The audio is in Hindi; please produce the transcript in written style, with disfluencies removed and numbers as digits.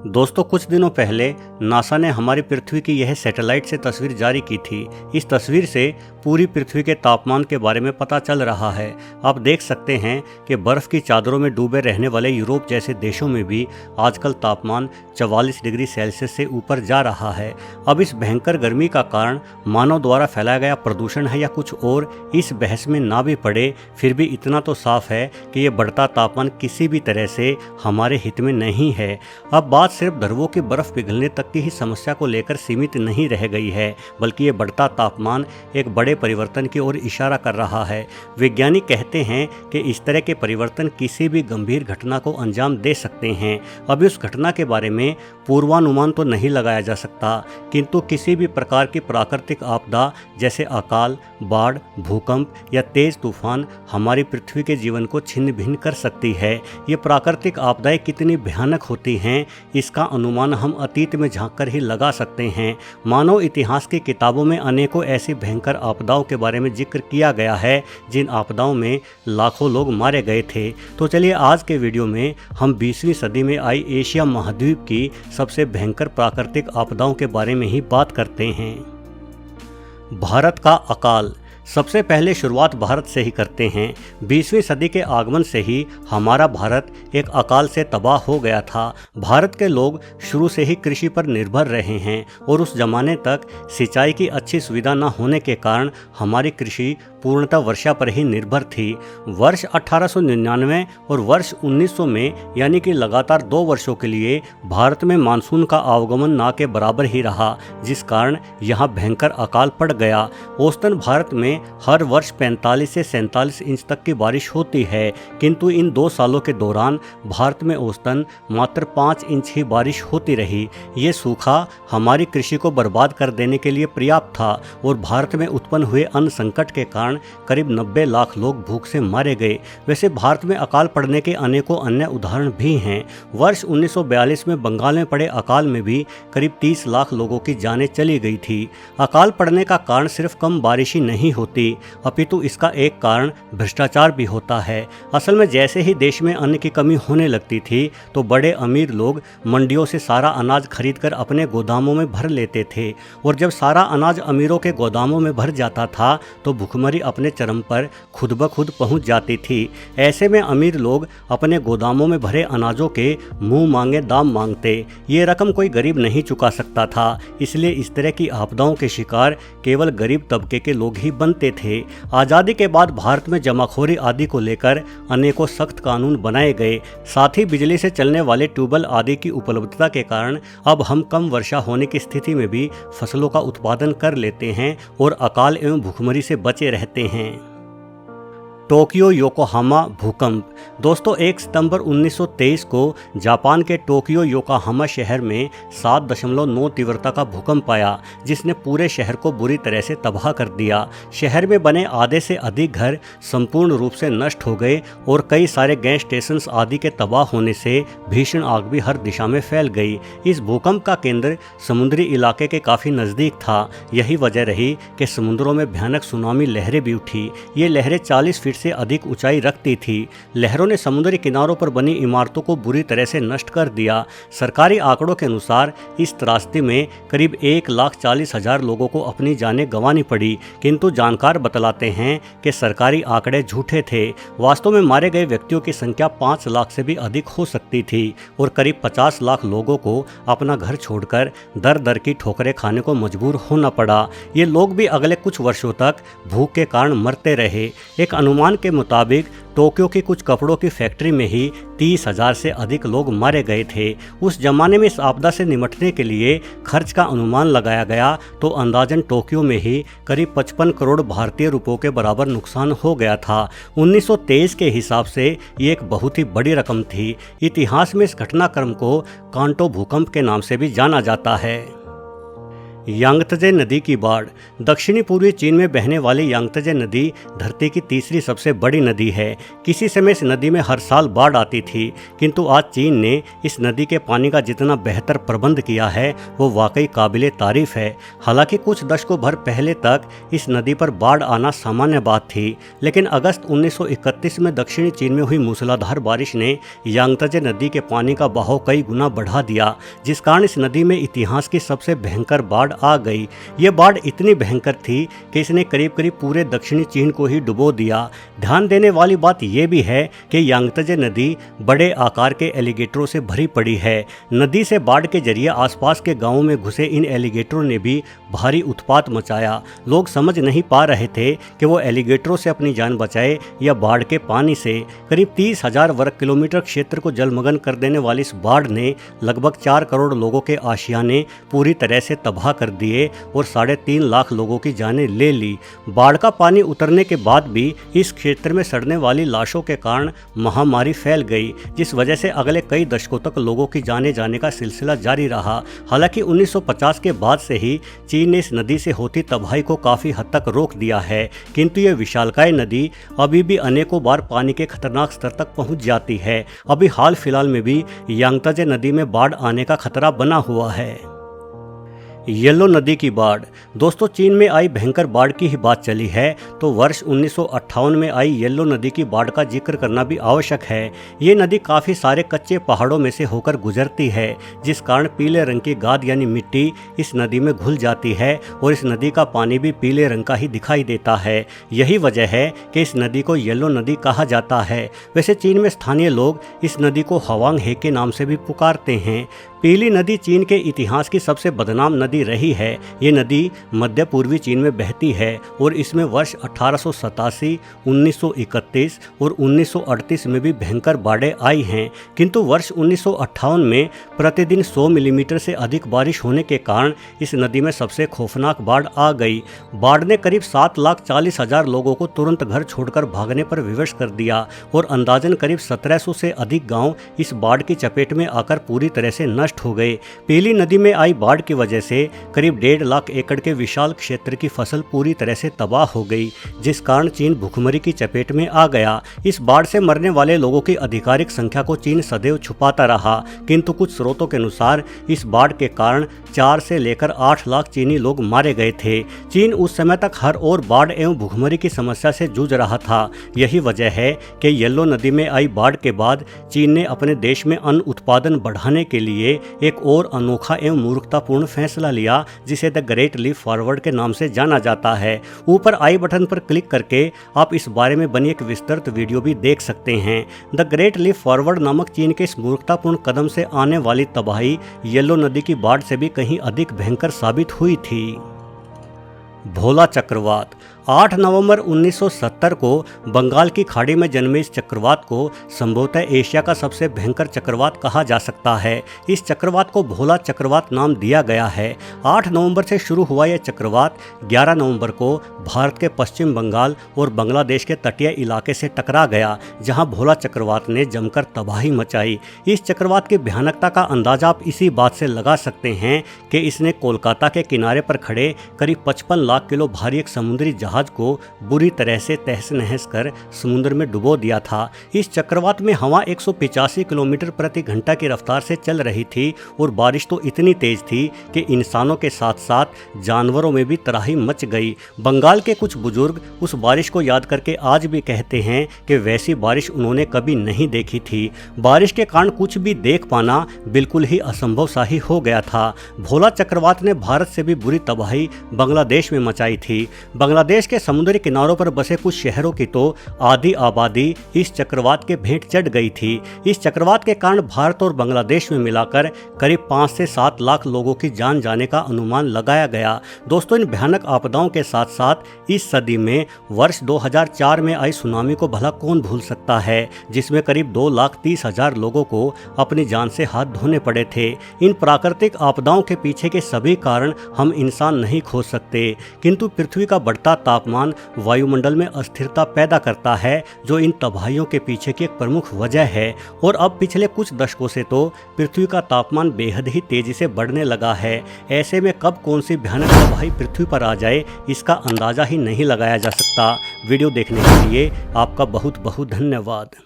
दोस्तों, कुछ दिनों पहले नासा ने हमारी पृथ्वी की यह सैटेलाइट से तस्वीर जारी की थी। इस तस्वीर से पूरी पृथ्वी के तापमान के बारे में पता चल रहा है। आप देख सकते हैं कि बर्फ़ की चादरों में डूबे रहने वाले यूरोप जैसे देशों में भी आजकल तापमान 44 डिग्री सेल्सियस से ऊपर जा रहा है। अब इस भयंकर गर्मी का कारण मानव द्वारा फैलाया गया प्रदूषण है या कुछ और, इस बहस में ना भी पड़े, फिर भी इतना तो साफ है कि ये बढ़ता तापमान किसी भी तरह से हमारे हित में नहीं है। अब बात सिर्फ ध्रुवों की बर्फ पिघलने तक की ही समस्या को लेकर सीमित नहीं रह गई है, बल्कि ये बढ़ता तापमान एक बड़े परिवर्तन की ओर इशारा कर रहा है। वैज्ञानिक कहते हैं कि इस तरह के परिवर्तन किसी भी गंभीर घटना को अंजाम दे सकते हैं। अभी उस घटना के बारे में पूर्वानुमान तो नहीं लगाया जा सकता, किंतु किसी भी प्रकार की प्राकृतिक आपदा जैसे अकाल, बाढ़, भूकंप या तेज तूफान हमारी पृथ्वी के जीवन को छिन्न भिन्न कर सकती है। ये प्राकृतिक आपदाएं कितनी भयानक होती हैं, इसका अनुमान हम अतीत में झांककर ही लगा सकते हैं। मानव इतिहास की किताबों में अनेकों ऐसी भयंकर आपदाओं के बारे में जिक्र किया गया है, जिन आपदाओं में लाखों लोग मारे गए थे। तो चलिए आज के वीडियो में हम 20वीं सदी में आई एशिया महाद्वीप की सबसे भयंकर प्राकृतिक आपदाओं के बारे में ही बात करते हैं। भारत का अकाल। सबसे पहले शुरुआत भारत से ही करते हैं। 20वीं सदी के आगमन से ही हमारा भारत एक अकाल से तबाह हो गया था। भारत के लोग शुरू से ही कृषि पर निर्भर रहे हैं और उस जमाने तक सिंचाई की अच्छी सुविधा न होने के कारण हमारी कृषि पूर्णतः वर्षा पर ही निर्भर थी। वर्ष 1899 और वर्ष 1900 में यानी कि लगातार 2 वर्षों के लिए भारत में मानसून का आवागमन ना के बराबर ही रहा, जिस कारण यहाँ भयंकर अकाल पड़ गया। औसतन भारत में हर वर्ष 45 से 47 इंच तक की बारिश होती है, किंतु इन 2 सालों के दौरान भारत में औसतन मात्र 5 इंच ही बारिश होती रही। ये सूखा हमारी कृषि को बर्बाद कर देने के लिए पर्याप्त था और भारत में उत्पन्न हुए अन्न संकट के कारण करीब 90 लाख लोग भूख से मारे गए। वैसे भारत में अकाल पड़ने के अनेकों अन्य उदाहरण भी हैं। वर्ष 1942 में बंगाल में पड़े अकाल में भी करीब 30 लाख लोगों की जानें चली गई थी। अकाल पड़ने का कारण सिर्फ कम बारिश ही नहीं होती, अपितु इसका एक कारण भ्रष्टाचार भी होता है। असल में जैसे ही देश में अन्न की कमी होने लगती थी तो बड़े अमीर लोग मंडियों से सारा अनाज खरीदकर अपने गोदामों में भर लेते थे, और जब सारा अनाज अमीरों के गोदामों में भर जाता था तो भुखमरी अपने चरम पर खुद ब खुद पहुंच जाती थी। ऐसे में अमीर लोग अपने गोदामों में भरे अनाजों के मुंह मांगे दाम मांगते। ये रकम कोई गरीब नहीं चुका सकता था, इसलिए इस तरह की आपदाओं के शिकार केवल गरीब तबके के लोग ही बनते थे। आज़ादी के बाद भारत में जमाखोरी आदि को लेकर अनेकों सख्त कानून बनाए गए। साथ ही बिजली से चलने वाले ट्यूबवेल आदि की उपलब्धता के कारण अब हम कम वर्षा होने की स्थिति में भी फसलों का उत्पादन कर लेते हैं और अकाल एवं भूखमरी से बचे रहते हैं। टोक्यो योकोहामा भूकंप। दोस्तों, 1 सितंबर 1923 को जापान के टोक्यो योकोहामा शहर में 7.9 तीव्रता का भूकंप आया, जिसने पूरे शहर को बुरी तरह से तबाह कर दिया। शहर में बने आधे से अधिक घर संपूर्ण रूप से नष्ट हो गए और कई सारे गैस स्टेशन आदि के तबाह होने से भीषण आग भी हर दिशा में फैल गई। इस भूकंप का केंद्र समुद्री इलाके के काफ़ी नज़दीक था। यही वजह रही कि समुद्रों में भयानक सुनामी लहरें भी उठी। ये लहरें 40 फीट से अधिक ऊंचाई रखती थी। लहरों ने समुद्री किनारों पर बनी इमारतों को बुरी तरह से नष्ट कर दिया। सरकारी आंकड़ों के अनुसार इस त्रासदी में करीब 1,40,000 लोगों को अपनी जानें गंवानी पड़ी, किंतु जानकार बतलाते हैं कि सरकारी आंकड़े झूठे थे। वास्तव में मारे गए व्यक्तियों की संख्या 5 लाख से भी अधिक हो सकती थी और करीब 50 लाख लोगों को अपना घर छोड़कर दर दर की ठोकरें खाने को मजबूर होना पड़ा। ये लोग भी अगले कुछ वर्षों तक भूख के कारण मरते रहे। एक अनुमान के मुताबिक टोक्यो की कुछ कपड़ों की फैक्ट्री में ही 30,000 से अधिक लोग मारे गए थे। उस जमाने में इस आपदा से निपटने के लिए खर्च का अनुमान लगाया गया तो अंदाजन टोक्यो में ही करीब 55 करोड़ भारतीय रुपयों के बराबर नुकसान हो गया था। 1923 के हिसाब से ये एक बहुत ही बड़ी रकम थी। इतिहास में इस घटनाक्रम को कांटो भूकंप के नाम से भी जाना जाता है। यांगत्जे नदी की बाढ़। दक्षिणी पूर्वी चीन में बहने वाली यांगत्जे नदी धरती की तीसरी सबसे बड़ी नदी है। किसी समय इस नदी में हर साल बाढ़ आती थी, किंतु आज चीन ने इस नदी के पानी का जितना बेहतर प्रबंध किया है वो वाकई काबिले तारीफ है। हालांकि कुछ दशकों भर पहले तक इस नदी पर बाढ़ आना सामान्य बात थी, लेकिन अगस्त 1931 में दक्षिणी चीन में हुई मूसलाधार बारिश ने यांगत्जे नदी के पानी का बहाव कई गुना बढ़ा दिया, जिस कारण इस नदी में इतिहास की सबसे भयंकर बाढ़ आ गई। ये बाढ़ इतनी भयंकर थी कि इसने करीब करीब पूरे दक्षिणी चीन को ही डुबो दिया। ध्यान देने वाली बात यह भी है कि यांगत्जे नदी बड़े आकार के एलिगेटरों से भरी पड़ी है। नदी से बाढ़ के जरिए आसपास के गांवों में घुसे इन एलिगेटरों ने भी भारी उत्पात मचाया। लोग समझ नहीं पा रहे थे कि वो एलिगेटरों से अपनी जान बचाए या बाढ़ के पानी से। करीब 30,000 वर्ग किलोमीटर क्षेत्र को जलमग्न कर देने वाली इस बाढ़ ने लगभग 4 करोड़ लोगों के आशियाने पूरी तरह से तबाह कर दिए और 3.5 लाख लोगों की जानें ले ली। बाढ़ का पानी उतरने के बाद भी इस क्षेत्र में सड़ने वाली लाशों के कारण महामारी फैल गई, जिस वजह से अगले कई दशकों तक लोगों की जाने जाने का सिलसिला जारी रहा। हालांकि 1950 के बाद से ही चीन ने इस नदी से होती तबाही को काफ़ी हद तक रोक दिया है, किंतु ये विशालकाय नदी अभी भी अनेकों बार पानी के खतरनाक स्तर तक पहुंच जाती है। अभी हाल फिलहाल में भी यांगत्जे नदी में बाढ़ आने का खतरा बना हुआ है। येलो नदी की बाढ़। दोस्तों, चीन में आई भयंकर बाढ़ की ही बात चली है तो वर्ष 1958 में आई येलो नदी की बाढ़ का जिक्र करना भी आवश्यक है। ये नदी काफ़ी सारे कच्चे पहाड़ों में से होकर गुजरती है, जिस कारण पीले रंग की गाद यानी मिट्टी इस नदी में घुल जाती है और इस नदी का पानी भी पीले रंग का ही दिखाई देता है। यही वजह है कि इस नदी को येलो नदी कहा जाता है। वैसे चीन में स्थानीय लोग इस नदी को हवांग हे के नाम से भी पुकारते हैं। पीली नदी चीन के इतिहास की सबसे बदनाम नदी रही है। ये नदी मध्य पूर्वी चीन में बहती है और इसमें वर्ष 1887, 1931 और 1938 में भी भयंकर बाढ़ें आई हैं, किंतु वर्ष 1958 में प्रतिदिन 100 मिलीमीटर से अधिक बारिश होने के कारण इस नदी में सबसे खौफनाक बाढ़ आ गई। बाढ़ ने करीब 7,40,000 लोगों को तुरंत घर छोड़कर भागने पर विवश कर दिया और अंदाजन करीब 1700 से अधिक गाँव इस बाढ़ की चपेट में आकर पूरी तरह से नष्ट हो गए। पीली नदी में आई बाढ़ की वजह से करीब 1.5 लाख एकड़ के विशाल क्षेत्र की फसल पूरी तरह से तबाह हो गई, जिस कारण चीन भुखमरी की चपेट में आ गया। इस बाढ़ से मरने वाले लोगों की आधिकारिक संख्या को चीन सदैव छुपाता रहा, किंतु कुछ स्रोतों के अनुसार इस बाढ़ के कारण 4 से लेकर 8 लाख चीनी लोग मारे गए थे। चीन उस समय तक हर ओर बाढ़ एवं भुखमरी की समस्या से जूझ रहा था। यही वजह है कि येलो नदी में आई बाढ़ के बाद चीन ने अपने देश में अन्न उत्पादन बढ़ाने के लिए एक और अनोखा एवं मूर्खतापूर्ण फैसला लिया, जिसे द ग्रेट लीप फॉरवर्ड के नाम से जाना जाता है। ऊपर आई बटन पर क्लिक करके आप इस बारे में बनी एक विस्तृत वीडियो भी देख सकते हैं। द ग्रेट लीप फॉरवर्ड नामक चीन के इस मूर्खतापूर्ण कदम से आने वाली तबाही येलो नदी की बाढ़ से भी कहीं अधिक भयंकर साबित हुई थी। भोला चक्रवात। 8 नवंबर 1970 को बंगाल की खाड़ी में जन्मे इस चक्रवात को संभवतः एशिया का सबसे भयंकर चक्रवात कहा जा सकता है। इस चक्रवात को भोला चक्रवात नाम दिया गया है। 8 नवंबर से शुरू हुआ यह चक्रवात 11 नवंबर को भारत के पश्चिम बंगाल और बांग्लादेश के तटीय इलाके से टकरा गया, जहां भोला चक्रवात ने जमकर तबाही मचाई। इस चक्रवात की भयानकता का अंदाजा आप इसी बात से लगा सकते हैं कि इसने कोलकाता के किनारे पर खड़े करीब 55 लाख किलो भारी एक समुद्री जहाज को बुरी तरह से तहस नहस कर समुद्र में डुबो दिया था। इस चक्रवात में हवा 185 किलोमीटर प्रति घंटा की रफ्तार से चल रही थी और बारिश तो इतनी तेज थी कि इंसानों के साथ साथ जानवरों में भी तबाही मच गई। बंगाल के कुछ बुजुर्ग उस बारिश को याद करके आज भी कहते हैं कि वैसी बारिश उन्होंने कभी नहीं देखी थी। बारिश के कारण कुछ भी देख पाना बिल्कुल ही असंभव सा ही हो गया था। भोला चक्रवात ने भारत से भी बुरी तबाही बांग्लादेश में मचाई थी। बांग्लादेश के समुद्री किनारों पर बसे कुछ शहरों की तो आधी आबादी इस चक्रवात के भेंट चढ़ गई थी। इस चक्रवात के कारण भारत और बांग्लादेश में मिलाकर करीब 5 से 7 लाख लोगों की जान जाने का अनुमान लगाया गया। दोस्तों, इन भयानक आपदाओं के साथ साथ इस सदी में वर्ष 2004 में आई सुनामी को भला कौन भूल सकता है, जिसमें करीब 2,30,000 लोगों को अपनी जान से हाथ धोने पड़े थे। इन प्राकृतिक आपदाओं के पीछे के सभी कारण हम इंसान नहीं खोज सकते, किंतु पृथ्वी का बढ़ता तापमान वायुमंडल में अस्थिरता पैदा करता है, जो इन तबाहियों के पीछे की एक प्रमुख वजह है। और अब पिछले कुछ दशकों से तो पृथ्वी का तापमान बेहद ही तेजी से बढ़ने लगा है। ऐसे में कब कौन सी भयानक तबाही पृथ्वी पर आ जाए, इसका अंदाजा ही नहीं लगाया जा सकता। वीडियो देखने के लिए आपका बहुत बहुत धन्यवाद।